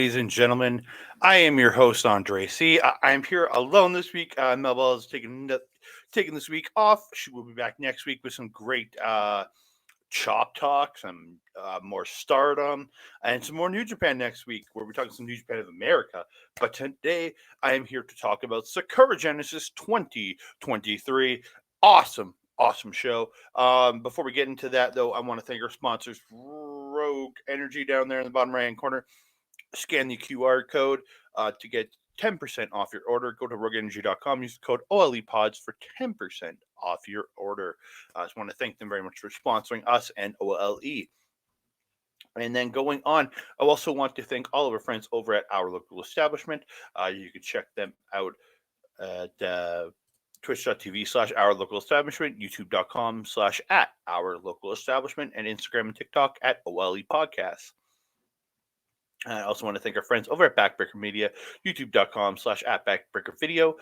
ladies and gentlemen. I am your host, Andre C. I am here alone this week. Melba is taking this week off. She will be back next week with some great chop talk, some more stardom, and some more New Japan next week, where we're talking some New Japan of America. But today, I am here to talk about Sakura Genesis 2023. Awesome show. Before we get into that, though, I want to thank our sponsors, Rogue Energy, down there in the bottom right-hand corner. Scan the QR code to get 10% off your order. Go to rogueenergy.com. Use the code OLEPODS for 10% off your order. I just want to thank them very much for sponsoring us and OLE. And then going on, I also want to thank all of our friends over at Our Local Establishment. You can check them out at twitch.tv/OurLocalEstablishment, youtube.com/@OurLocalEstablishment, and Instagram and TikTok at OLE Podcasts. I also want to thank our friends over at Backbreaker Media, youtube.com/@BackbreakerVideo,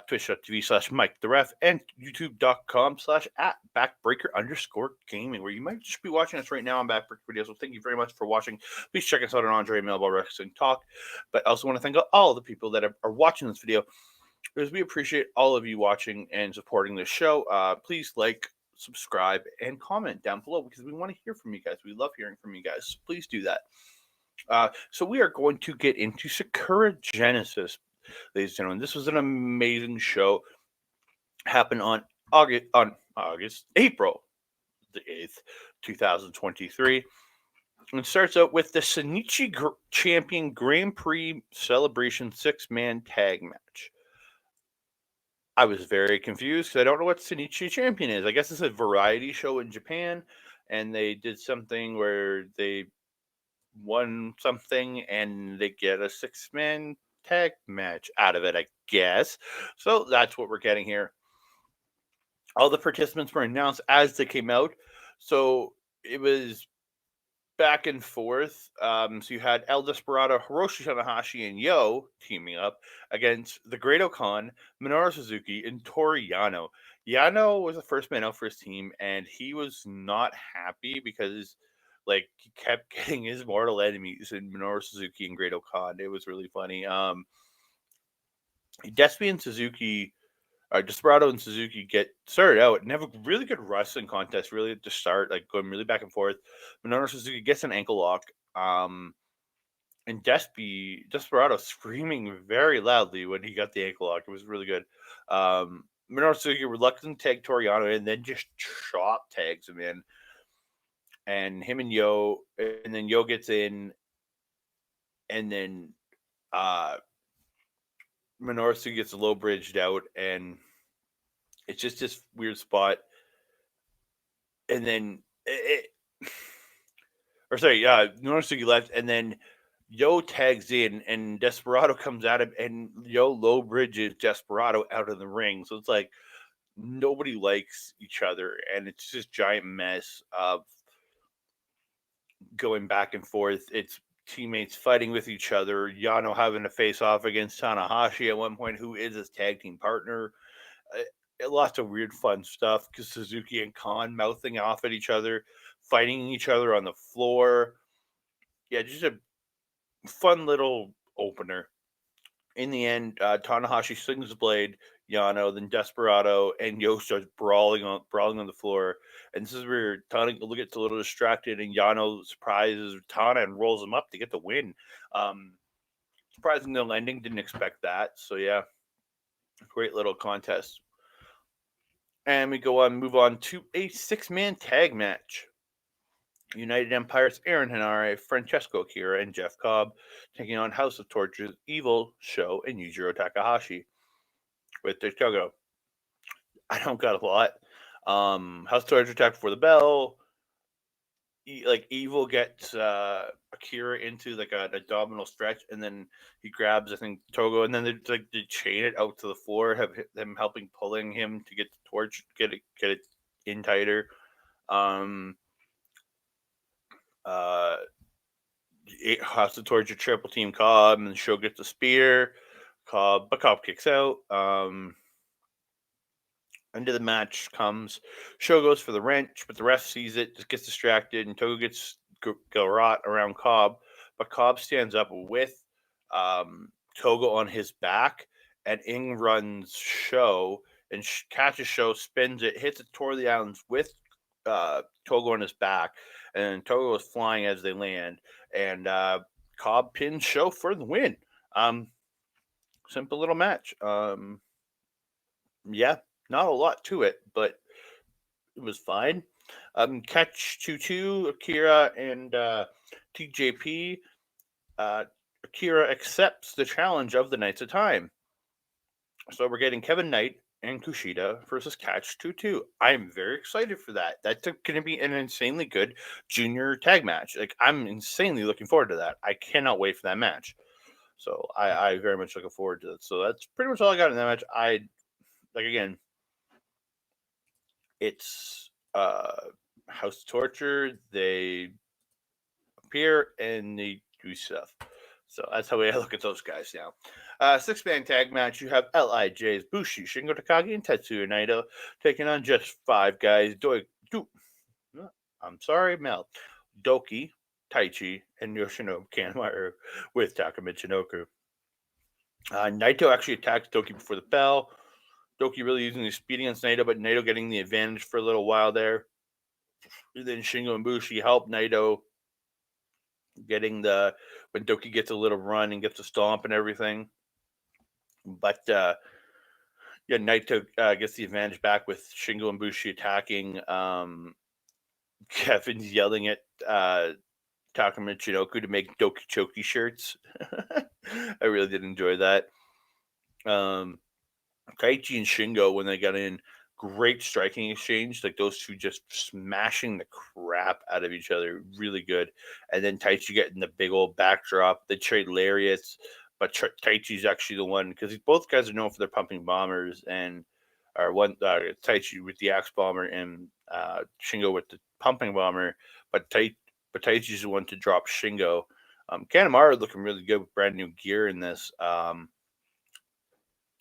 twitch.tv/Mike the Ref, and youtube.com/@Backbreaker_gaming, where you might just be watching us right now on Backbreaker Video. So thank you very much for watching. Please check us out on Andre Melba Wrestling Talk. But I also want to thank all the people that are watching this video, because we appreciate all of you watching and supporting this show. Please like, subscribe, and comment down below, because we want to hear from you guys. We love hearing from you guys. So please do that. So we are going to get into Sakura Genesis, ladies and gentlemen. This was an amazing show. Happened on April the 8th, 2023. And it starts out with the Shinichi Champion Grand Prix Celebration 6-man tag match. I was very confused because I don't know what Shinichi Champion is. I guess it's a variety show in Japan, and they did something where they won something and they get a 6-man tag match out of it, I guess. So that's what we're getting here. All the participants were announced as they came out, so it was back and forth. So you had El Desperado, Hiroshi Tanahashi, and Yo teaming up against the Great Okan, Minoru Suzuki, and Toru Yano. Yano was the first man out for his team, and he was not happy because he kept getting his mortal enemies in Minoru Suzuki and Great Okan. It was really funny. Despi and Suzuki, Desperado and Suzuki get started out and have a really good wrestling contest, really at the start, going really back and forth. Minoru Suzuki gets an ankle lock. And Desperado screaming very loudly when he got the ankle lock. It was really good. Minoru Suzuki reluctant to tag Toru Yano and then just chop tags him in. And him and Yo, and then Yo gets in, and then Minoru Suzuki gets low bridged out, and it's just this weird spot. And then Minoru Suzuki left, and then Yo tags in, and Desperado comes at him, and Yo low bridges Desperado out of the ring. So it's like nobody likes each other, and it's just giant mess of going back and forth. It's teammates fighting with each other. Yano having to face off against Tanahashi at one point, who is his tag team partner. Lots of weird, fun stuff because Suzuki and Khan mouthing off at each other, fighting each other on the floor. Yeah, just a fun little opener. In the end, Tanahashi slings the blade, Yano, then Desperado, and Yo starts brawling on the floor. And this is where Tana gets a little distracted, and Yano surprises Tana and rolls him up to get the win. Surprising the ending, didn't expect that. So yeah, great little contest. And we move on to a 6-man tag match. United Empire's Aaron Henare, Francesco Akira, and Jeff Cobb taking on House of Torture's Evil, Show, and Yujiro Takahashi. With the Togo, I don't got a lot. House of Torture attack before the bell. Evil gets Akira into an abdominal stretch, and then he grabs, I think, Togo, and then they chain it out to the floor, have them pulling him to get the torch, get it in tighter. House of Torture triple team Cobb, and the Show gets a spear. Cobb kicks out. End of the match comes. Show goes for the wrench, but the ref sees it, just gets distracted, and Togo gets garrote around Cobb. But Cobb stands up with Togo on his back, and in runs Show, and catches Show, spins it, hits it toward the islands with Togo on his back, and Togo is flying as they land, and Cobb pins Show for the win. Simple little match. Yeah, not a lot to it, but it was fine. Catch 2-2, Akira and TJP. Akira accepts the challenge of the Knights of Time. So we're getting Kevin Knight and Kushida versus Catch 2-2. I'm very excited for that. That's going to be an insanely good junior tag match. Like, I'm insanely looking forward to that. I cannot wait for that match. So I very much looking forward to it. So that's pretty much all I got in that match. Again, it's House of Torture. They appear and they do stuff. So that's how I look at those guys now. 6-man tag match. You have LIJ's Bushi, Shingo Takagi, and Tetsuya Naito taking on just 5 guys. I'm sorry, Mel. Doki, Taichi, and Yoshinobu Kanemaru with Taka Michinoku. Naito actually attacks Doki before the bell. Doki really using his speed against Naito, but Naito getting the advantage for a little while there. And then Shingo and Bushi help Naito getting when Doki gets a little run and gets a stomp and everything. But Naito gets the advantage back with Shingo and Bushi attacking. Kevin's yelling at Taka Michinoku to make Doki Choki shirts. I really did enjoy that. Taichi and Shingo, when they got in, great striking exchange. Like, those two just smashing the crap out of each other. Really good. And then Taichi getting the big old backdrop. They trade lariats, but Taichi's actually the one, because both guys are known for their pumping bombers, and Taichi with the axe bomber and Shingo with the pumping bomber. But Taichi's the one to drop Shingo. Kanemaru looking really good with brand new gear in this.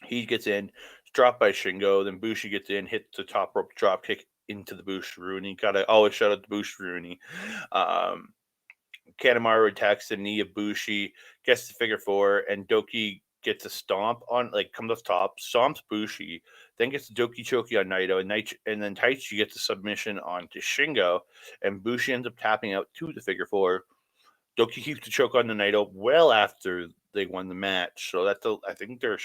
He gets in, dropped by Shingo. Then Bushi gets in, hits the top rope drop kick into the Bushirooney. Gotta always shout out the Bushirooney. Kanemaru attacks the knee of Bushi, gets the figure 4, and Doki gets a stomp on, comes off top, stomps Bushi, then gets the Doki Choki on Naito, and then Taichi gets a submission onto Shingo, and Bushi ends up tapping out to the figure 4. Doki keeps the choke on the Naito well after they won the match. So I think they're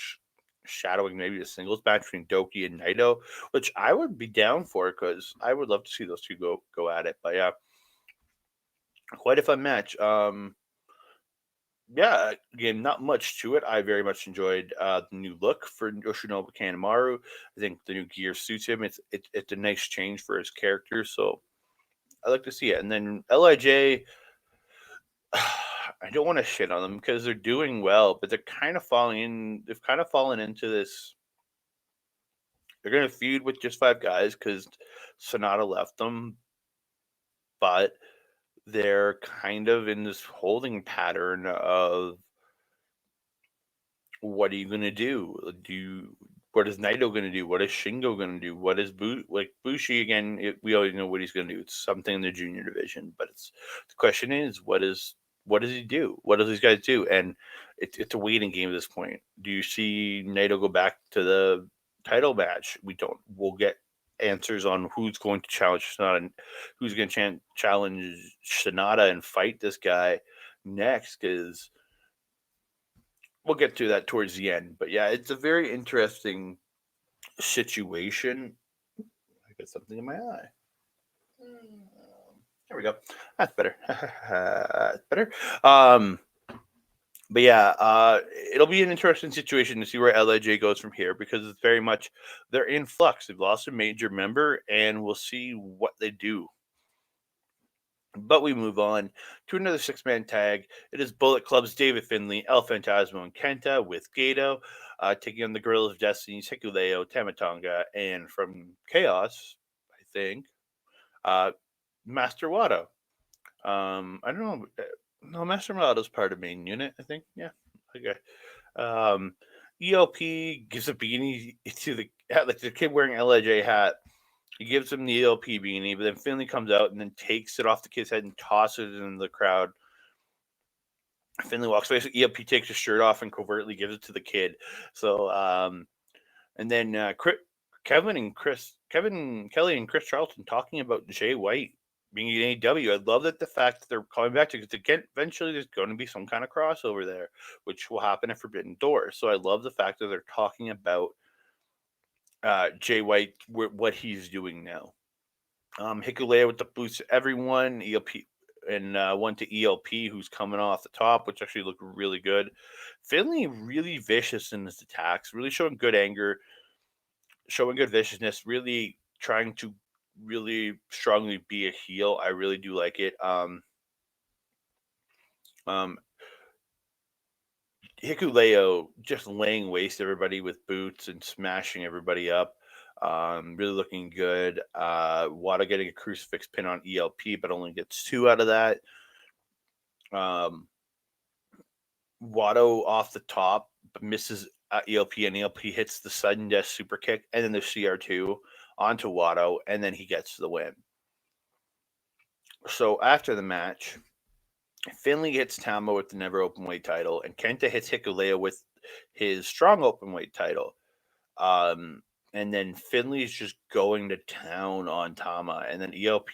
shadowing maybe a singles match between Doki and Naito, which I would be down for, because I would love to see those two go at it. But yeah, quite a fun match. Yeah, again, not much to it. I very much enjoyed the new look for Yoshinobu Kanemaru. I think the new gear suits him. It's a nice change for his character, so I like to see it. And then LIJ, I don't want to shit on them because they're doing well, but they're kind of they've kind of fallen into this. They're going to feud with just 5 guys because Sonata left them, but they're kind of in this holding pattern of, what are you going to do? What is Naito going to do? What is Shingo going to do? What is Bushi again? We already know what he's going to do. It's something in the junior division, but the question is, what does he do? What do these guys do? And it's a waiting game at this point. Do you see Naito go back to the title match? We don't. We'll get answers on who's going to challenge Sonata, and who's going to challenge Sonata and fight this guy next, because we'll get to that towards the end. But yeah, it's a very interesting situation. I got something in my eye. There we go. That's better. That's better. But yeah, it'll be an interesting situation to see where LIJ goes from here, because it's very much, they're in flux. They've lost a major member, and we'll see what they do. But we move on to another 6-man tag. It is Bullet Club's David Finlay, El Phantasmo, and Kenta with Gato taking on the Guerrillas of Destiny, Hikuleo, Tamatonga, and from Chaos, I think, Master Wado. I don't know. No, Master Wado's part of main unit, I think. Yeah. Okay. ELP gives a beanie to the kid wearing LIJ hat. He gives him the ELP beanie, but then Finlay comes out and then takes it off the kid's head and tosses it into the crowd. Finley walks away. So ELP takes his shirt off and covertly gives it to the kid. So, and then Kevin Kelly and Chris Charlton talking about Jay White being in AEW. I love that the fact that they're coming back to, because again, eventually there's going to be some kind of crossover there, which will happen at Forbidden Door. So I love the fact that they're talking about Jay White, what he's doing now. Hikuleo with the boots to everyone. ELP and one to ELP, who's coming off the top, which actually looked really good. Finley really vicious in his attacks, really showing good anger, showing good viciousness, really trying to really strongly be a heel. I really do like it. Hikuleo just laying waste to everybody with boots and smashing everybody up. Really looking good. Wada getting a crucifix pin on ELP, but only gets 2 out of that. Wado off the top, but misses ELP, and ELP hits the sudden death super kick, and then the CR2 onto Wado, and then he gets the win. So after the match, Finley hits Tama with the never openweight title, and Kenta hits Hikuleo with his strong openweight title. And then Finley's just going to town on Tama, and then ELP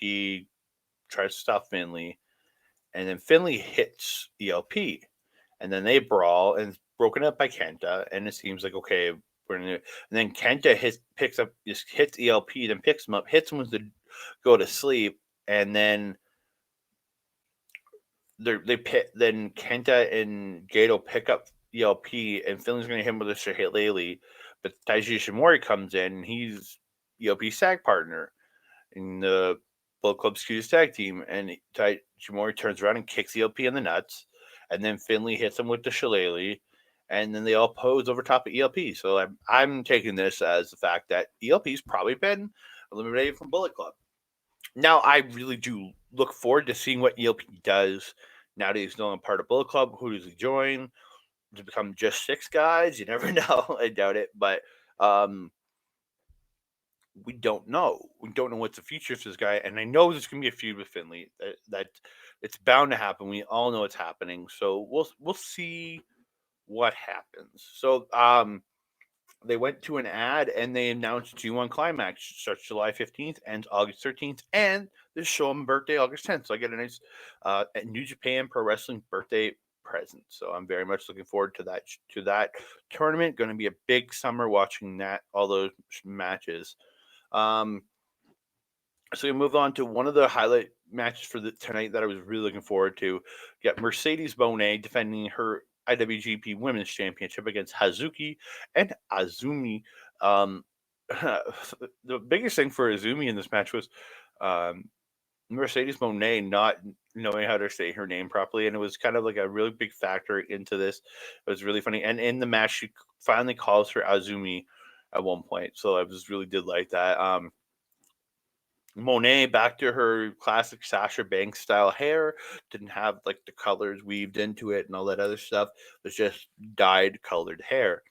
tries to stop Finley, and then Finley hits ELP, and then they brawl, and it's broken up by Kenta, and it seems like, okay, we're gonna. And then Kenta hits ELP, then picks him up, hits him with the go to sleep, and then then Kenta and Gato pick up ELP, and Finley's going to hit him with a shillelagh, but Taiji Ishimori comes in, and he's ELP's tag partner in the Bullet Club Scoots tag team, and Taiji Ishimori turns around and kicks ELP in the nuts, and then Finley hits him with the shillelagh, and then they all pose over top of ELP. So I'm taking this as the fact that ELP's probably been eliminated from Bullet Club. Now, I really do look forward to seeing what ELP does now that he's no longer part of Bullet Club. Who does he join? To become just 6 guys? You never know. I doubt it, but we don't know. We don't know what's the future for this guy, and I know there's going to be a feud with Finley. That it's bound to happen. We all know it's happening, so we'll see what happens. So they went to an ad and they announced G1 Climax starts July 15th, ends August 13th, and this show on birthday August 10th. So I get a nice New Japan Pro Wrestling birthday present. So I'm very much looking forward to that tournament. Going to be a big summer watching all those matches. So we move on to one of the highlight matches for tonight that I was really looking forward to. Got Mercedes Mone defending her IWGP Women's Championship against Hazuki and Azumi. The biggest thing for Azumi in this match was Mercedes Mone not knowing how to say her name properly, and it was kind of like a really big factor into this. It was really funny, and in the match, she finally calls her Azumi at one point, so I just really did like that. Monet back to her classic Sasha Banks style hair. Didn't have like the colors weaved into it and all that other stuff. It was just dyed colored hair.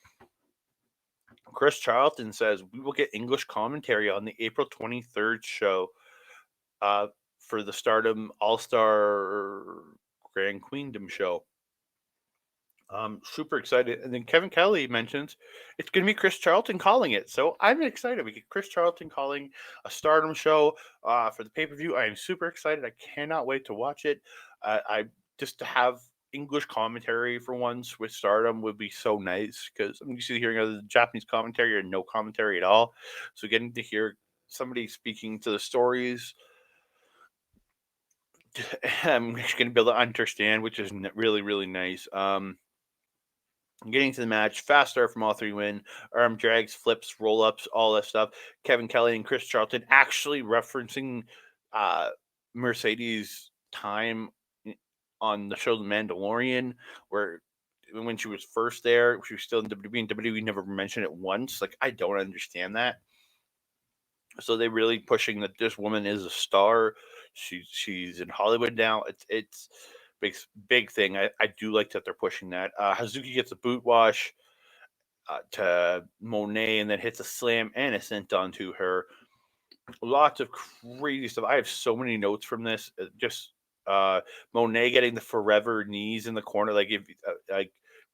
Chris Charlton says we will get English commentary on the April 23rd show for the Stardom All-Star Grand Queendom show. Super excited. And then Kevin Kelly mentions it's going to be Chris Charlton calling it. So I'm excited. We get Chris Charlton calling a Stardom show for the pay-per-view. I am super excited. I cannot wait to watch it. I just to have English commentary for once with Stardom would be so nice, because I'm used to hearing other Japanese commentary or no commentary at all. So getting to hear somebody speaking to the stories, I'm just going to be able to understand, which is really, really nice. Getting to the match, fast start from all 3 win, arm drags, flips, roll ups, all that stuff. Kevin Kelly and Chris Charlton actually referencing Mercedes' time on the show The Mandalorian, where when she was first there, she was still in WWE, and WWE never mentioned it once. Like, I don't understand that. So they really pushing that this woman is a star. She's in Hollywood now. It's big thing. I do like that they're pushing that. Hazuki gets a boot wash to Monet, and then hits a slam and a senton to her. Lots of crazy stuff. I have so many notes from this. Just Mone getting the forever knees in the corner, like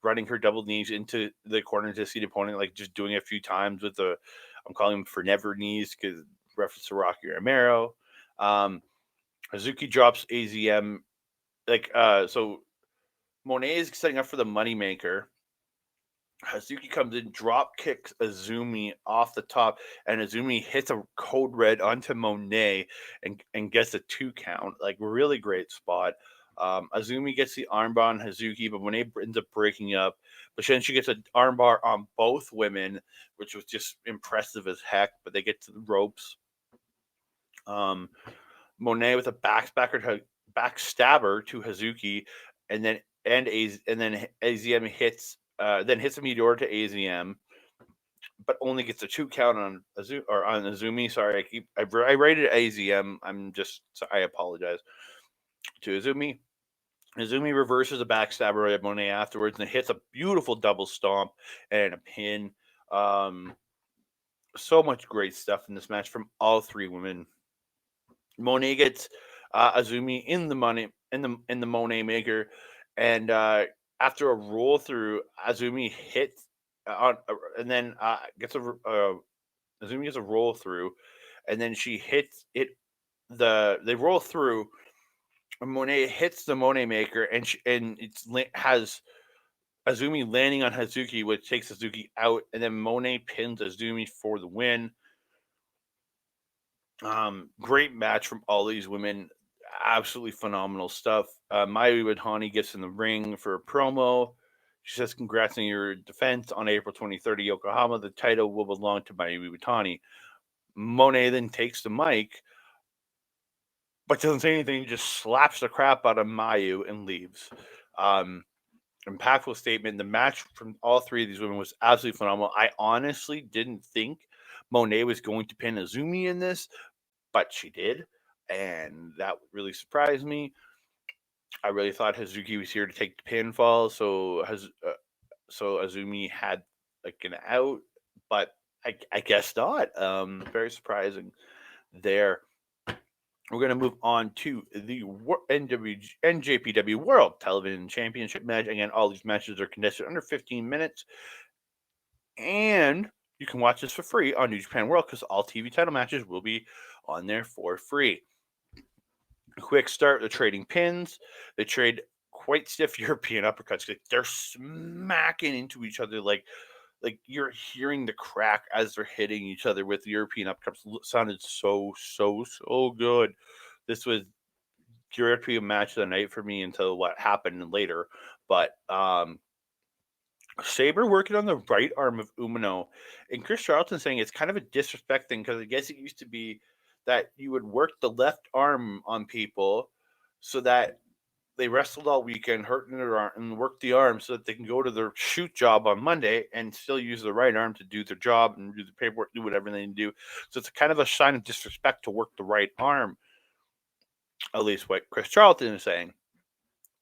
running her double knees into the corner to see the opponent, like just doing it a few times with the, I'm calling them forever knees because reference to Rocky Romero. Hazuki drops AZM, so Mone is setting up for the moneymaker. Hazuki comes in, drop kicks Azumi off the top, and Azumi hits a code red onto Mone and gets a 2 count. Like, really great spot. Azumi gets the armbar on Hazuki, but Mone ends up breaking up. But then she gets an armbar on both women, which was just impressive as heck. But they get to the ropes. Mone with a backstabber to Hazuki, and then AZM hits a Meteor to AZM, but only gets a 2 count on Azumi. Sorry, I rated AZM. I apologize to Azumi. Azumi reverses a backstabber at Mone afterwards and hits a beautiful double stomp and a pin. So much great stuff in this match from all three women. Mone gets Azumi in the Mone maker, and after a roll through, Azumi hits and then gets Azumi gets a roll through, and then she hits it. They roll through. Mone hits the Mone maker, and has Azumi landing on Hazuki, which takes Hazuki out, and then Mone pins Azumi for the win. Great match from all these women. Absolutely phenomenal stuff. Mayu Iwatani gets in the ring for a promo. She says, "Congrats on your defense on April 23rd at Yokohama. The title will belong to Mayu Iwatani." Mone then takes the mic, but doesn't say anything. Just slaps the crap out of Mayu and leaves. Impactful statement. The match from all three of these women was absolutely phenomenal. I honestly didn't think Mone was going to pin Azumi in this, but she did, and that really surprised me. I really thought Hazuki was here to take the pinfall, so Azumi had like an out, but I guess not. Very surprising there. We're going to move on to the NJPW World Television Championship match. Again, all these matches are condensed under 15 minutes, and you can watch this for free on New Japan World because all TV title matches will be on there for free. Quick start, they're trading pins. They trade quite stiff European uppercuts. Like, they're smacking into each other like you're hearing the crack as they're hitting each other with European uppercuts. Sounded so good. This was European match of the night for me until what happened later. But Sabre working on the right arm of Umino, and Chris Charlton saying it's kind of a disrespect thing because I guess it used to be that you would work the left arm on people so that they wrestled all weekend, hurting their arm, and work the arm so that they can go to their shoot job on Monday and still use the right arm to do their job and do the paperwork, do whatever they need to do. So it's kind of a sign of disrespect to work the right arm, at least what Chris Charlton is saying.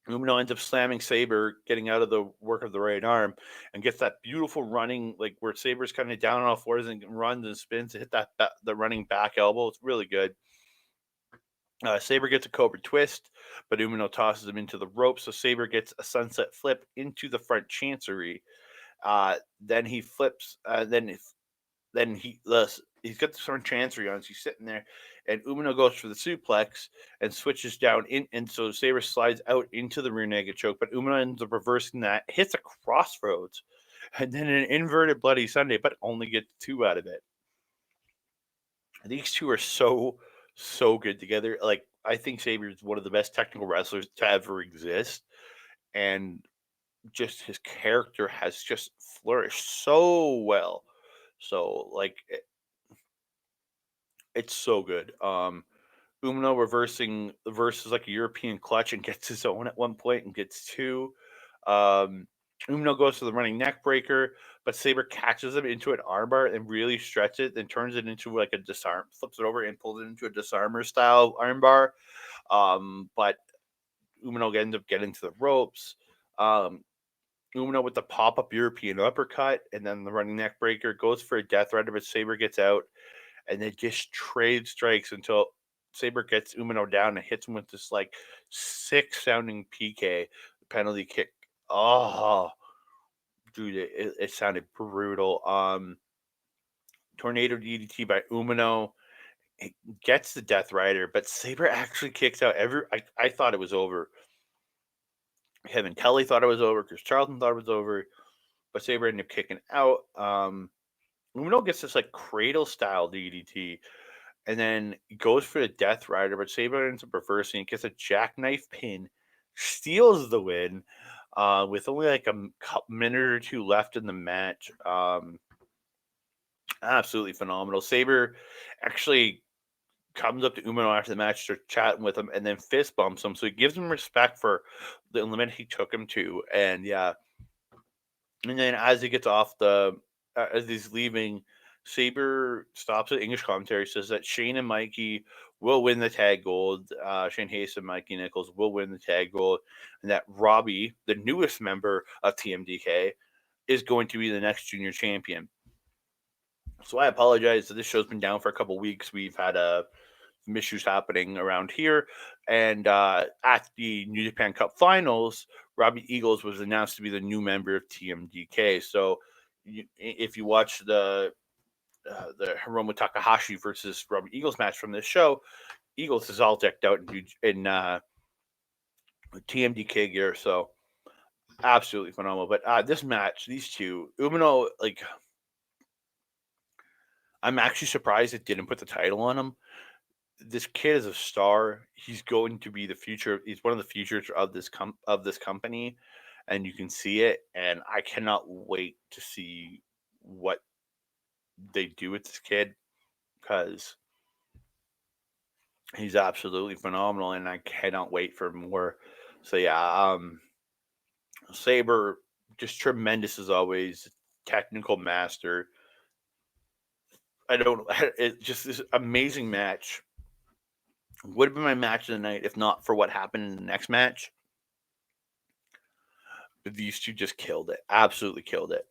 Umino ends up slamming Sabre, getting out of the work of the right arm, and gets that beautiful running, like where Sabre's kind of down on all fours and runs and spins to hit the running back elbow. It's really good. Sabre gets a Cobra twist, but Umino tosses him into the rope, so Sabre gets a sunset flip into the front chancery. Then he flips. He's got the front chancery on, so he's sitting there, and Umino goes for the suplex and switches down in, and so Sabre slides out into the rear naked choke, but Umino ends up reversing that, hits a crossroads, and then an inverted Bloody Sunday, but only gets 2 out of it. These two are so good together. Like, I think Sabre is one of the best technical wrestlers to ever exist, and just his character has just flourished so well. So like it's so good. Umino reverses like a European clutch and gets his own at one point and gets 2. Umino goes for the running neck breaker, but Sabre catches him into an armbar and really stretches it, then turns it into like a disarm, flips it over and pulls it into a disarmer style armbar. But Umino ends up getting to the ropes. Umino with the pop-up European uppercut, and then the running neck breaker goes for a death rider, but Sabre gets out, and they just trade strikes until Sabre gets Umino down and hits him with this like sick sounding PK penalty kick. Oh, dude, it sounded brutal. Tornado DDT by Umino. It gets the Death Rider, but Sabre actually kicks out I thought it was over. Kevin Kelly thought it was over. Chris Charlton thought it was over. But Sabre ended up kicking out. Umino gets this like cradle style DDT and then goes for the Death Rider, but Sabre ends up reversing, gets a jackknife pin, steals the win with only like a minute or two left in the match. Absolutely phenomenal. Sabre actually comes up to Umino after the match, starts chatting with him, and then fist bumps him. So he gives him respect for the limit he took him to. And yeah, and then as he gets off as he's leaving, Sabre stops at English commentary, says that Shane and Mikey will win the tag gold. Shane Hayes and Mikey Nichols will win the tag gold, and that Robbie, the newest member of TMDK, is going to be the next junior champion. So I apologize. This show's been down for a couple weeks. We've had some issues happening around here, and at the New Japan Cup Finals, Robbie Eagles was announced to be the new member of TMDK. So, if you watch the Hiromu Takahashi versus Robbie Eagles match from this show, Eagles is all decked out in TMDK gear. So, absolutely phenomenal. But this match, these two, Umino, like, I'm actually surprised it didn't put the title on him. This kid is a star. He's going to be the future. He's one of the futures of this company, and you can see it. And I cannot wait to see what they do with this kid because he's absolutely phenomenal, and I cannot wait for more. So yeah, Sabre just tremendous as always, technical master. I don't. It's just this amazing match. Would have been my match of the night if not for what happened in the next match. These two just killed it. Absolutely killed it.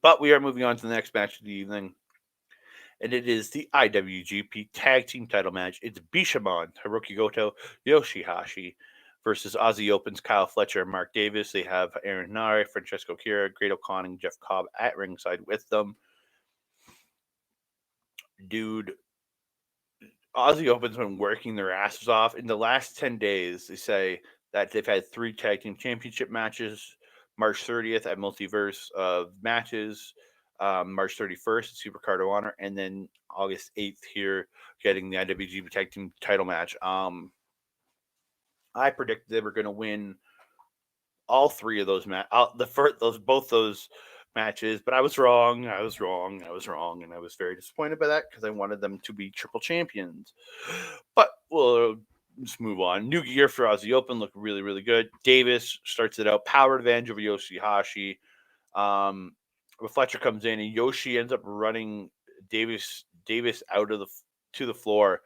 But we are moving on to the next match of the evening. And it is the IWGP Tag Team title match. It's Bishamon, Hiroki Goto, Yoshihashi versus Aussie Open's Kyle Fletcher and Mark Davis. They have Aaron Nari, Francesco Kira, Great O'Connor, and Jeff Cobb at ringside with them. Dude, Aussie Open's been working their asses off. In the last 10 days, they say that they've had 3 tag team championship matches. March 30th at Multiverse of Matches, March 31st at Supercard of Honor, and then August 8th here getting the IWGP Tag Team title match. I predicted they were going to win all 3 of those both those matches, but I was wrong. I was wrong, and I was very disappointed by that because I wanted them to be triple champions. But we'll just move on. New gear for Aussie Open looked really, really good. Davis starts it out, power advantage over Yoshihashi. But Fletcher comes in and Yoshi ends up running Davis out of to the floor,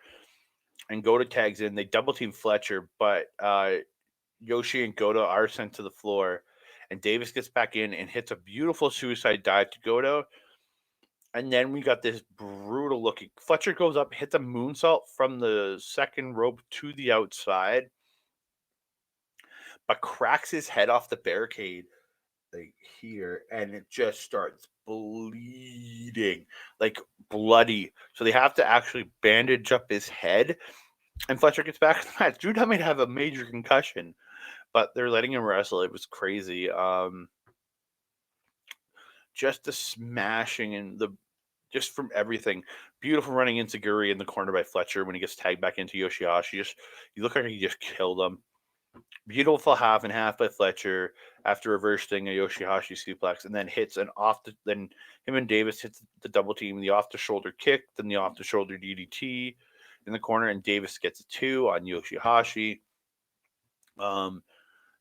and Goto tags in. They double team Fletcher, but Yoshi and Goto are sent to the floor, and Davis gets back in and hits a beautiful suicide dive to Goto. And then we got this brutal looking. Fletcher goes up, hits a moonsault from the second rope to the outside, but cracks his head off the barricade like here, and it just starts bleeding, like bloody. So they have to actually bandage up his head. And Fletcher gets back in the match. Dude, I might have a major concussion, but they're letting him wrestle. It was crazy. Just the smashing and just from everything. Beautiful running enziguri in the corner by Fletcher when he gets tagged back into Yoshihashi. You look like he just killed him. Beautiful half and half by Fletcher after reversing a Yoshihashi suplex, and then then him and Davis hits the double team, the off the shoulder kick, then the off the shoulder DDT in the corner, and Davis gets a 2 on Yoshihashi.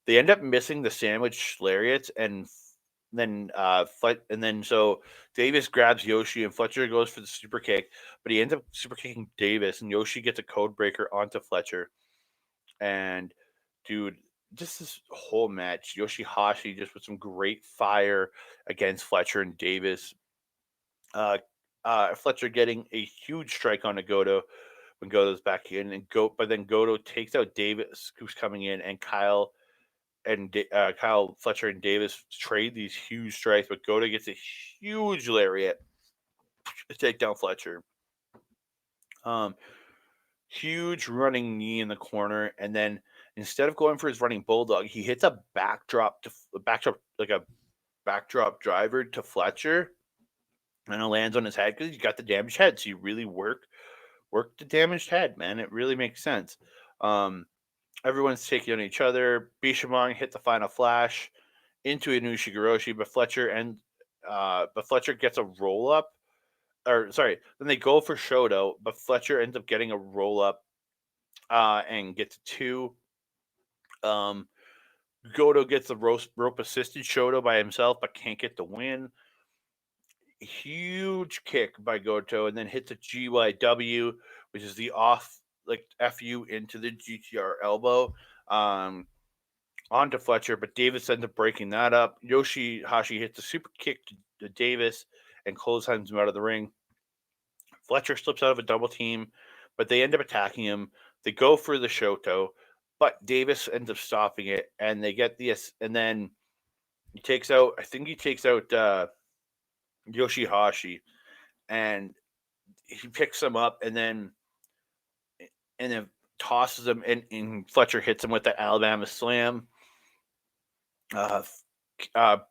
They end up missing the sandwich lariats, and then so Davis grabs Yoshi and Fletcher goes for the super kick, but he ends up super kicking Davis, and Yoshi gets a code breaker onto Fletcher. And dude, just this whole match, Yoshihashi just with some great fire against Fletcher and Davis. Fletcher getting a huge strike on Goto, when Goto's back in, but then Goto takes out Davis, who's coming in, and Kyle Fletcher and Davis trade these huge strikes, but Goto gets a huge lariat to take down Fletcher. Huge running knee in the corner, and then instead of going for his running bulldog, he hits a backdrop driver to Fletcher, and it lands on his head because he's got the damaged head. So you really work the damaged head, man. It really makes sense. Everyone's taking on each other. Bishamon hit the final flash into Inushi Goroshi, but Fletcher gets a roll up. Then they go for Shoto, but Fletcher ends up getting a roll up and gets 2. Goto gets the rope assisted Shoto by himself, but can't get the win. Huge kick by Goto, and then hits a GYW, which is the FU into the GTR elbow onto Fletcher, but Davis ends up breaking that up. Yoshihashi hits a super kick to Davis and clotheslines him out of the ring. Fletcher slips out of a double team, but they end up attacking him. They go for the Shoto, but Davis ends up stopping it, and they get and then he takes out Yoshihashi, and he picks him up, and then tosses him, and Fletcher hits him with the Alabama Slam.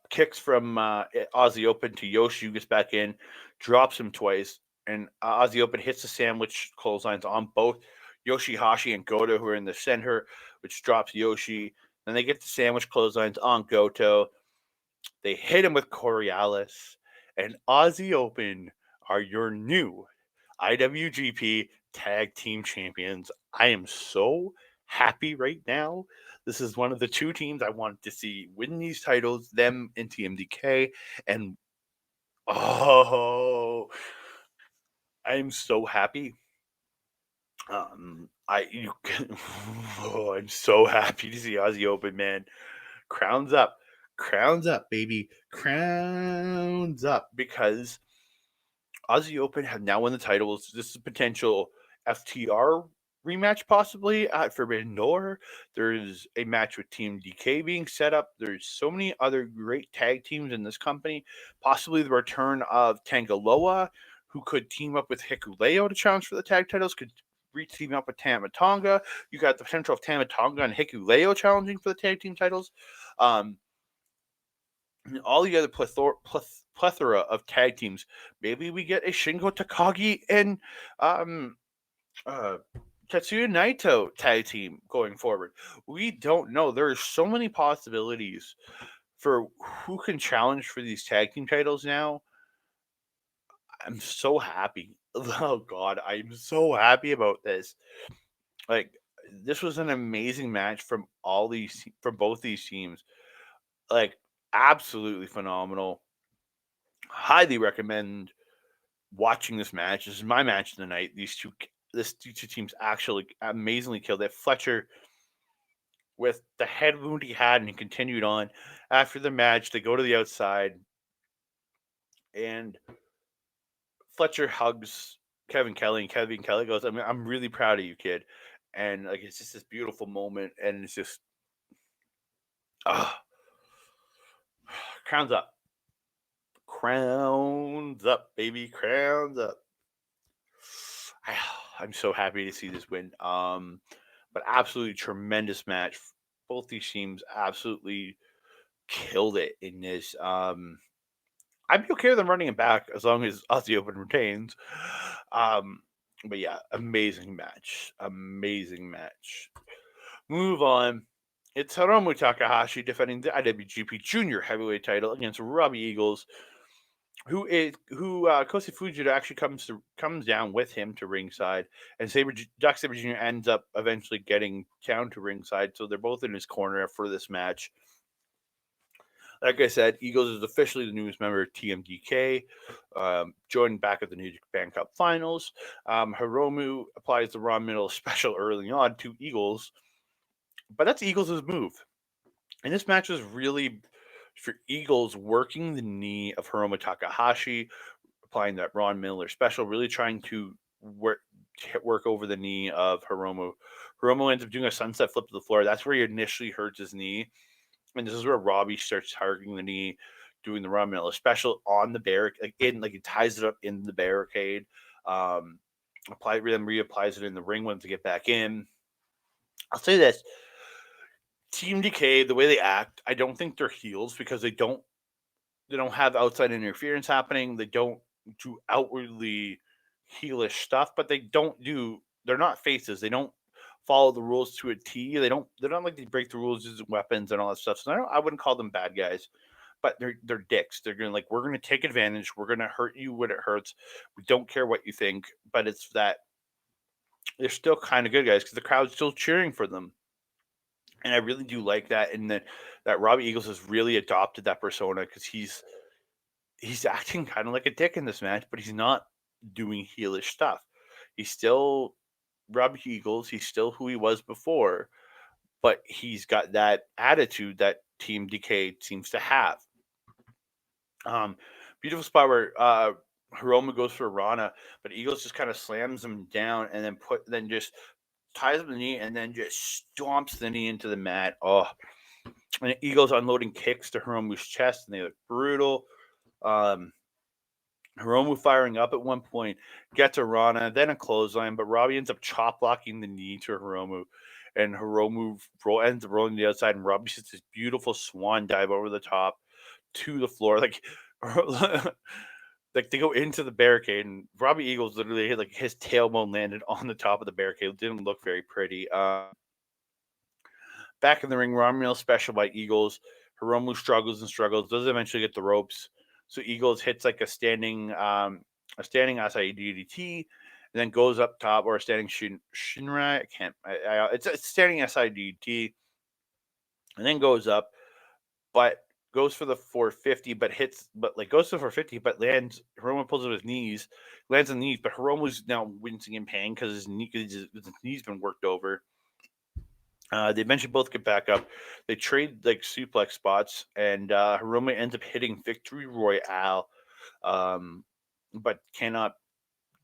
Kicks from Aussie Open to Yoshi, who gets back in, drops him twice, and Aussie Open hits the sandwich clotheslines on both Yoshihashi and Goto, who are in the center, which drops Yoshi. Then they get the sandwich clotheslines on Goto. They hit him with Coriolis, and Aussie Open are your new IWGP Tag Team Champions. I am so happy right now. This is one of the 2 teams I wanted to see win these titles, them and TMDK, and I'm so happy. I'm so happy to see Aussie Open, man. Crowns up, baby, crowns up, because Aussie Open have now won the titles. This is a potential FTR rematch possibly at Forbidden Door. There's a match with Team DK being set up. There's so many other great tag teams in this company. Possibly the return of Tangaloa, who could team up with Hikuleo to challenge for the tag titles, could team up with Tama Tonga. You got the potential of Tama Tonga and Hikuleo challenging for the tag team titles. All the other plethora of tag teams. Maybe we get a Shingo Takagi and Tetsuya Naito tag team going forward. We don't know. There are so many possibilities for who can challenge for these tag team titles now. I'm so happy. Oh God, I'm so happy about this. Like, this was an amazing match from both these teams. Like, absolutely phenomenal. Highly recommend watching this match. This is my match of the night. These two teams actually amazingly killed it. Fletcher, with the head wound he had, and he continued on. After the match, they go to the outside, and Fletcher hugs Kevin Kelly, and Kevin Kelly goes, I'm really proud of you, kid. And like, it's just this beautiful moment, and it's just crowns up. Crowns up, baby. Crowns up. I'm so happy to see this win. But absolutely tremendous match. Both these teams absolutely killed it in this. I'd be okay with them running it back as long as Aussie Open retains. But yeah, amazing match. Amazing match. Move on. It's Hiromu Takahashi defending the IWGP Junior Heavyweight title against Robbie Eagles, who Kosi Fujita actually comes down with him to ringside, and Jack Sabre Jr. ends up eventually getting down to ringside, so they're both in his corner for this match. Like I said, Eagles is officially the newest member of TMDK, joined back at the New Japan Cup Finals. Hiromu applies the Raw Middle special early on to Eagles, but that's Eagles' move. And this match was really for Eagles working the knee of Hiromu Takahashi, applying that Ron Miller special, really trying to work over the knee of Hiromu. Hiromu ends up doing a sunset flip to the floor. That's where he initially hurts his knee. And this is where Robbie starts targeting the knee, doing the Ron Miller special on the barricade. He ties it up in the barricade. Reapplies it in the ring once to get back in. I'll say this. Team Decay, the way they act, I don't think they're heels because they don't have outside interference happening. They don't do outwardly heelish stuff, but they're not faces. They don't follow the rules to a T. They're not like they break the rules using weapons and all that stuff. So I wouldn't call them bad guys, but they're dicks. They're gonna we're gonna take advantage. We're gonna hurt you when it hurts. We don't care what you think, but it's that they're still kind of good guys because the crowd's still cheering for them. And I really do like that, and that Robbie Eagles has really adopted that persona because he's acting kind of like a dick in this match, but he's not doing heelish stuff. He's still Robbie Eagles. He's still who he was before, but he's got that attitude that Team Decay seems to have. Beautiful spot where Hiromu goes for Rana, but Eagles just kind of slams him down and then just ties up the knee and then just stomps the knee into the mat. Oh, and Eagles unloading kicks to Hiromu's chest, and they look brutal. Hiromu firing up at one point, gets a Rana, then a clothesline, but Robbie ends up chop blocking the knee to Hiromu, and Hiromu ends up rolling to the outside, and Robbie hits this beautiful swan dive over the top to the floor. Like they go into the barricade, and Robbie Eagles literally his tailbone landed on the top of the barricade. It didn't look very pretty. Back in the ring, Romeo special by Eagles. Hiromu struggles and struggles, does eventually get the ropes. So Eagles hits like a standing SI DDT, and then goes up top, or a standing Shinrai. It's a standing SI DDT, and then goes up, but goes for the 450, but goes to 450, but lands. Hiromu pulls up his knees, lands on the knees, but Hiromu's now wincing in pain because his knee's been worked over. They eventually both get back up. They trade suplex spots, and Hiromu ends up hitting Victory Royale, but cannot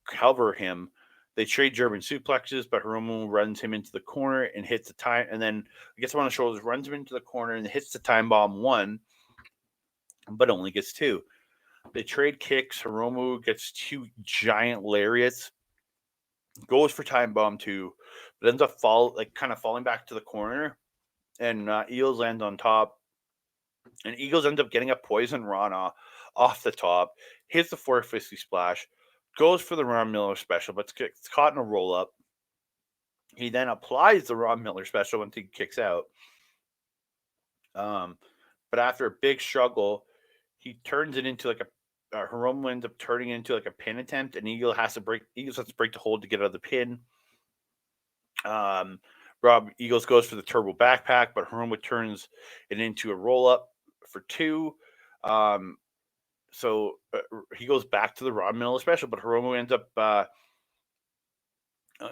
cover him. They trade German suplexes, but Hiromu runs him into the corner and hits the time, and then gets him on the shoulders, runs him into the corner, and hits the time bomb 1, but only gets 2. They trade kicks. Hiromu gets 2 giant lariats, goes for time bomb 2, but ends up falling back to the corner, and Eagles lands on top, and Eagles ends up getting a poison Rana off the top, hits the 450 splash, goes for the Ron Miller special, but gets caught in a roll up. He then applies the Ron Miller special once he kicks out. But after a big struggle, he turns it into Hiromu ends up turning it into a pin attempt, and Eagles has to break the hold to get out of the pin. Eagles goes for the turbo backpack, but Hiromu turns it into a roll up for 2. So he goes back to the Ron Miller special, but Hiromu ends up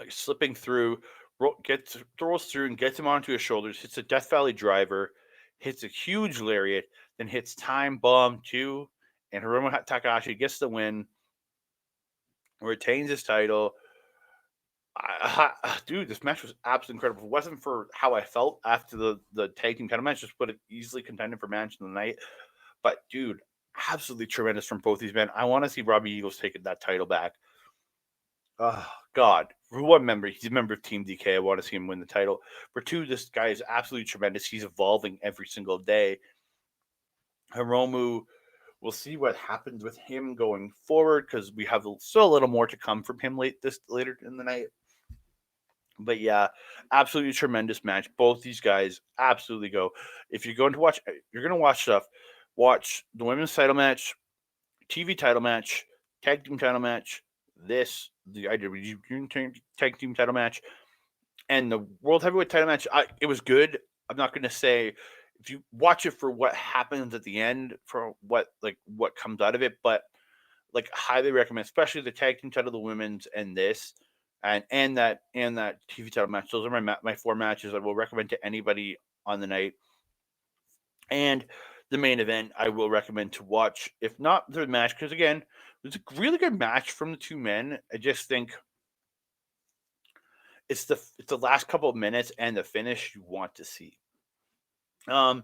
slipping through, throws through and gets him onto his shoulders, hits a Death Valley driver, hits a huge lariat, then hits time bomb 2, and Hiromu Takahashi gets the win, retains his title. Dude, this match was absolutely incredible. If it wasn't for how I felt after the tag team title match, just would have easily contended for match of the night. But dude, absolutely tremendous from both these men. I want to see Robbie Eagles taking that title back. Oh God, for one member, he's a member of Team DK. I want to see him win the title. For 2, this guy is absolutely tremendous. He's evolving every single day. Hiromu, we'll see what happens with him going forward because we have still a little more to come from him later in the night. But yeah, absolutely tremendous match. Both these guys absolutely go. If you're going to watch stuff, watch the women's title match, TV title match, tag team title match, the IWGP tag team title match, and the world heavyweight title match. It was good. I'm not going to say if you watch it for what happens at the end, for what comes out of it, but highly recommend, especially the tag team title, the women's, and this. And that TV title match. Those are my 4 matches I will recommend to anybody on the night. And the main event I will recommend to watch, if not the match, because again, it was a really good match from the 2 men. I just think it's the last couple of minutes and the finish you want to see. I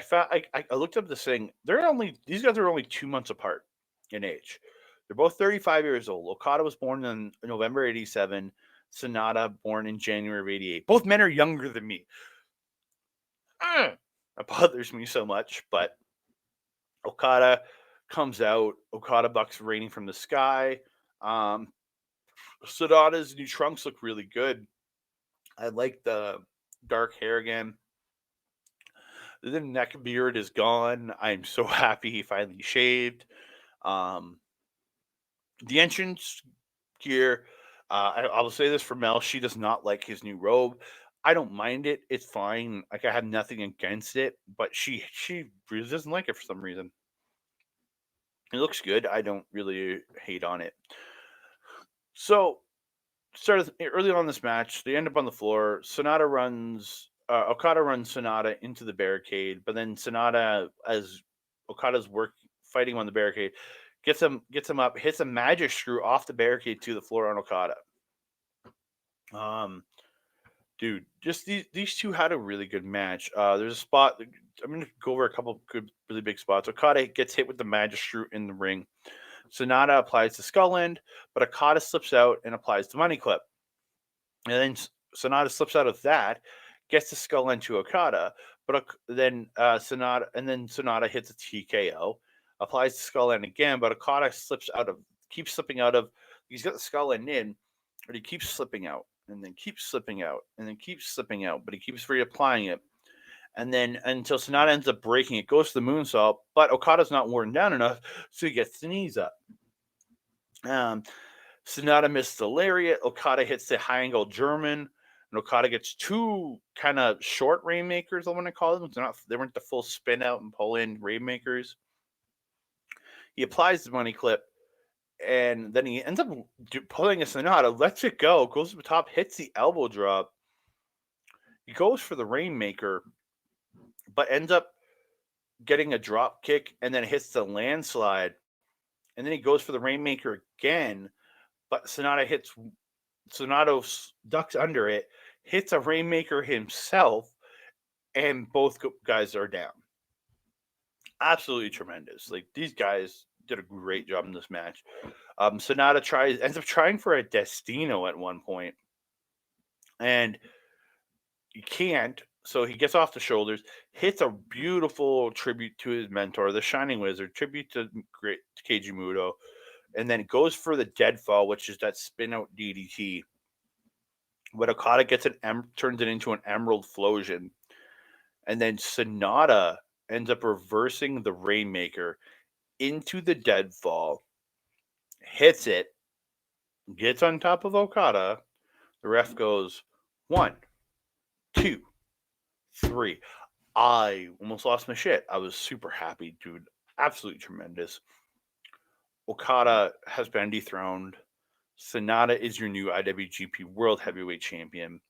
found I looked up this thing. These guys are only 2 months apart in age. They're both 35 years old. Okada was born in November '87. Sonata born in January of '88. Both men are younger than me. That bothers me so much. But Okada comes out. Okada bucks raining from the sky. Sonata's new trunks look really good. I like the dark hair again. The neck beard is gone. I'm so happy he finally shaved. The entrance gear, I will say this for Mel, she does not like his new robe. I don't mind it. It's fine. Like, I have nothing against it, but she really doesn't like it for some reason. It looks good. I don't really hate on it. So, started early on this match. They end up on the floor. Okada runs Sonata into the barricade, but then Sonata, as Okada's fighting on the barricade, gets him up, hits a magic screw off the barricade to the floor on Okada. Dude, just these two had a really good match. There's a spot. I'm gonna go over a couple good, really big spots. Okada gets hit with the magic screw in the ring. Sonata applies the skull end, but Okada slips out and applies the money clip. And then Sonata slips out of that, gets the skull end to Okada, but then Sonata hits a TKO, applies the skull end again, but Okada keeps slipping out of. He's got the skull end in, but he keeps slipping out, and then keeps slipping out, and then keeps slipping out, but he keeps reapplying it. And then until Sonata ends up breaking it, goes to the moonsault, but Okada's not worn down enough, so he gets the knees up. Sonata missed the lariat. Okada hits the high angle German, and Okada gets two kind of short rainmakers. I want to call them. They weren't the full spin out and pull in rainmakers. He applies the money clip, and then he ends up pulling a Sonata, lets it go, goes to the top, hits the elbow drop. He goes for the rainmaker, but ends up getting a drop kick, and then hits the landslide, and then he goes for the rainmaker again, but Sonata ducks under it, hits a rainmaker himself, and both guys are down. Absolutely tremendous. Like, these guys did a great job in this match. Sonata ends up trying for a Destino at one point, and he can't. So he gets off the shoulders, hits a beautiful tribute to his mentor, the Shining Wizard, tribute to great Keiji Muto, and then goes for the deadfall, which is that spin out DDT. But Okada turns it into an Emerald Flosion, and then Sonata ends up reversing the Rainmaker into the deadfall, hits it, gets on top of Okada. The ref goes 1, 2, 3. I almost lost my shit. I was super happy, dude. Absolutely tremendous. Okada has been dethroned. Sonata is your new IWGP World Heavyweight Champion.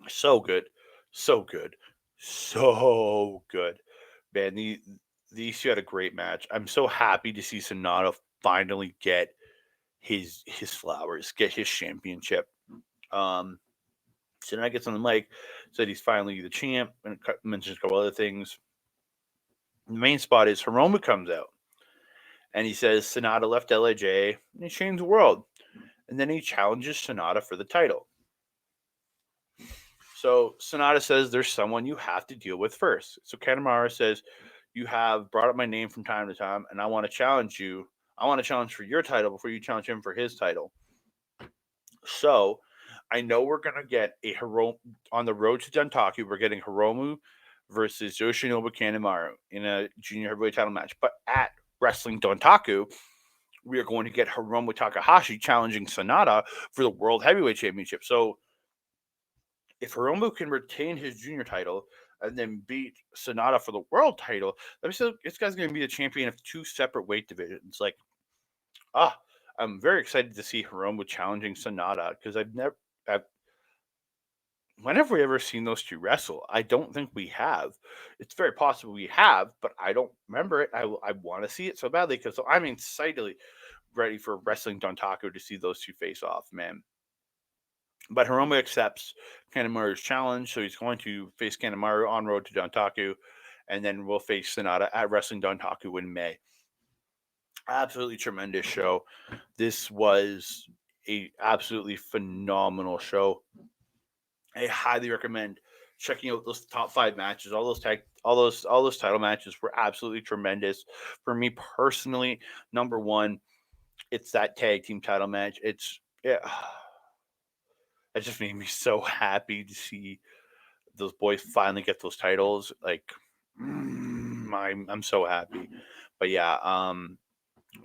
So good. So good. So good. Man, these two had a great match. I'm so happy to see Sonata finally get his flowers, get his championship. Sonata gets on the mic, said he's finally the champ, and mentions a couple other things. The main spot is Hiromu comes out, and he says Sonata left LIJ and he changed the world. And then he challenges Sonata for the title. So Sonata says there's someone you have to deal with first. So Kanemaru says, you have brought up my name from time to time, and I want to challenge you. I want to challenge for your title before you challenge him for his title. So I know we're going to get a Hiromu on the road to Dontaku. We're getting Hiromu versus Yoshinobu Kanemaru in a junior heavyweight title match. But at Wrestling Dontaku, we are going to get Hiromu Takahashi challenging Sonata for the World Heavyweight Championship. So if Hiromu can retain his junior title and then beat Sonata for the world title, this guy's going to be the champion of two separate weight divisions. Like, I'm very excited to see Hiromu challenging Sonata because when have we ever seen those two wrestle? I don't think we have. It's very possible we have, but I don't remember it. I want to see it so badly because I'm excited, ready for Wrestling Dontaku to see those two face off, man. But Hiromu accepts Kanemaru's challenge, so he's going to face Kanemaru on road to Dontaku, and then we'll face Sonata at Wrestling Dontaku in May. Absolutely tremendous show. This was a absolutely phenomenal show. I highly recommend checking out those top 5 matches. All those title matches were absolutely tremendous. For me personally, number one, it's that tag team title match. It just made me so happy to see those boys finally get those titles. Like, I'm so happy. But yeah,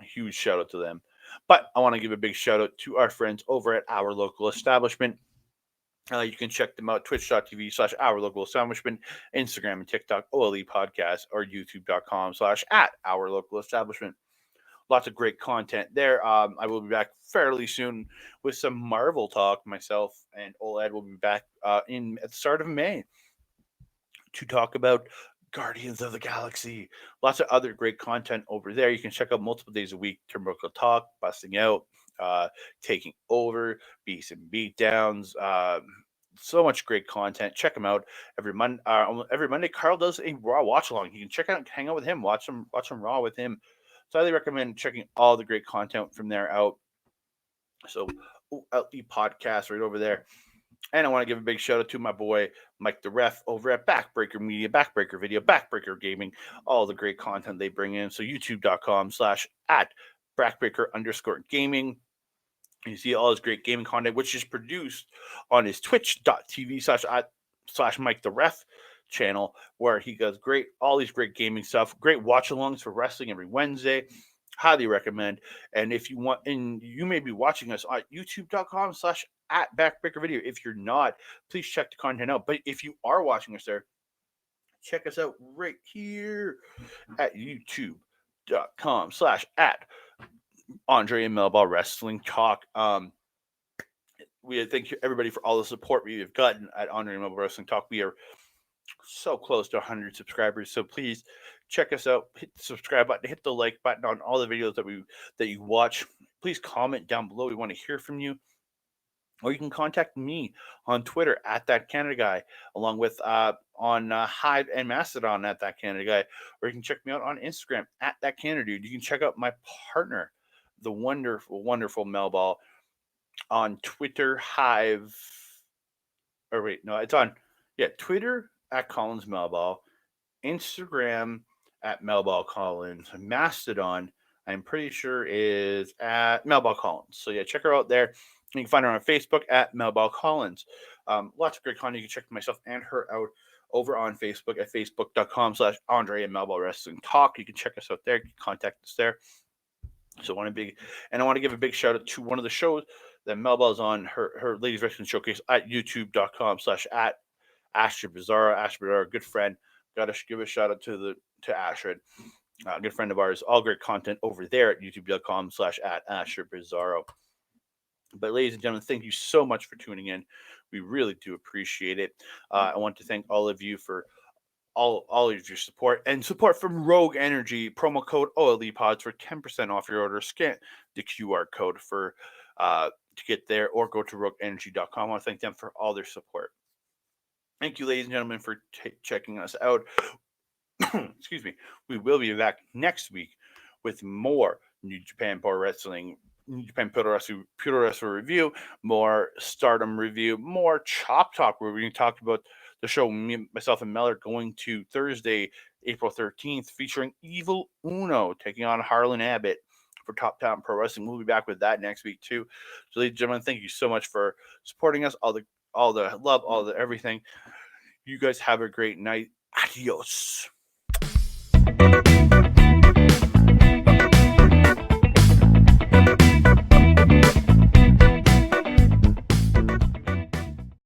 huge shout out to them. But I want to give a big shout out to our friends over at Our Local Establishment. You can check them out, twitch.tv/Our Local Establishment, Instagram and TikTok, OLE Podcast, or youtube.com/at Our Local Establishment. Lots of great content there. I will be back fairly soon with some Marvel talk. Myself and OLED will be back at the start of May to talk about Guardians of the Galaxy. Lots of other great content over there. You can check out multiple days a week. Turnbuckle Talk, Busting Out, Taking Over, Beats and Beatdowns. So much great content. Check them out every Monday. Every Monday, Carl does a Raw watch along. You can check out, hang out with him, watch some Raw with him. So I highly recommend checking all the great content from there out. So OLE Podcast right over there. And I want to give a big shout out to my boy Mike the Ref over at Backbreaker Media, Backbreaker Video, Backbreaker Gaming, all the great content they bring in. So youtube.com/at Backbreaker_gaming. You see all his great gaming content, which is produced on his twitch.tv/Mike the Ref channel, where he does all these great gaming stuff, great watch alongs for wrestling every Wednesday. Highly recommend. And if you want, and you may be watching us on youtube.com/at Backbreaker Video. If you're not, please check the content out. But if you are watching us there, check us out right here at youtube.com/at Andre and Melball Wrestling Talk. We thank everybody for all the support we have gotten at Andre and Melball Wrestling Talk. We are so close to 100 subscribers, so please check us out. Hit the subscribe button, hit the like button on all the videos that you watch. Please comment down below. We want to hear from you. Or you can contact me on Twitter at That Canada Guy, along with on Hive and Mastodon at That Canada Guy. Or you can check me out on Instagram at That Canada Dude. You can check out my partner, the wonderful, wonderful Melball, on Twitter, Hive. Or wait, no, it's on Twitter at Collins Melball, Instagram at Melball Collins, Mastodon, I'm pretty sure is at Melball Collins. So yeah, check her out there. You can find her on Facebook at Melball Collins. Lots of great content. You can check myself and her out over on Facebook at facebook.com/Andre and Melball Wrestling Talk. You can check us out there. You can contact us there. So I want to give a big shout out to one of the shows that Melball's on, her Ladies Wrestling Showcase at youtube.com/at Astrid Bizarro. Astrid Bizarro, good friend. Got to give a shout out to Astrid, a good friend of ours. All great content over there at youtube.com/at Astrid Bizarro. But ladies and gentlemen, thank you so much for tuning in. We really do appreciate it. I want to thank all of you for all of your support and support from Rogue Energy. Promo code OLEPods for 10% off your order. Scan the QR code for to get there, or go to rogueenergy.com. I want to thank them for all their support. Thank you, ladies and gentlemen, for checking us out. Excuse me. We will be back next week with more New Japan Pro Wrestling, New Japan Puroresu review, more Stardom review, more Chop Talk, where we're going to talk about the show myself and Mel are going to Thursday, April 13th, featuring Evil Uno taking on Harlan Abbott for Top Talent Pro Wrestling. We'll be back with that next week too. So, ladies and gentlemen, thank you so much for supporting us. All the love, all the everything. You guys have a great night. Adios.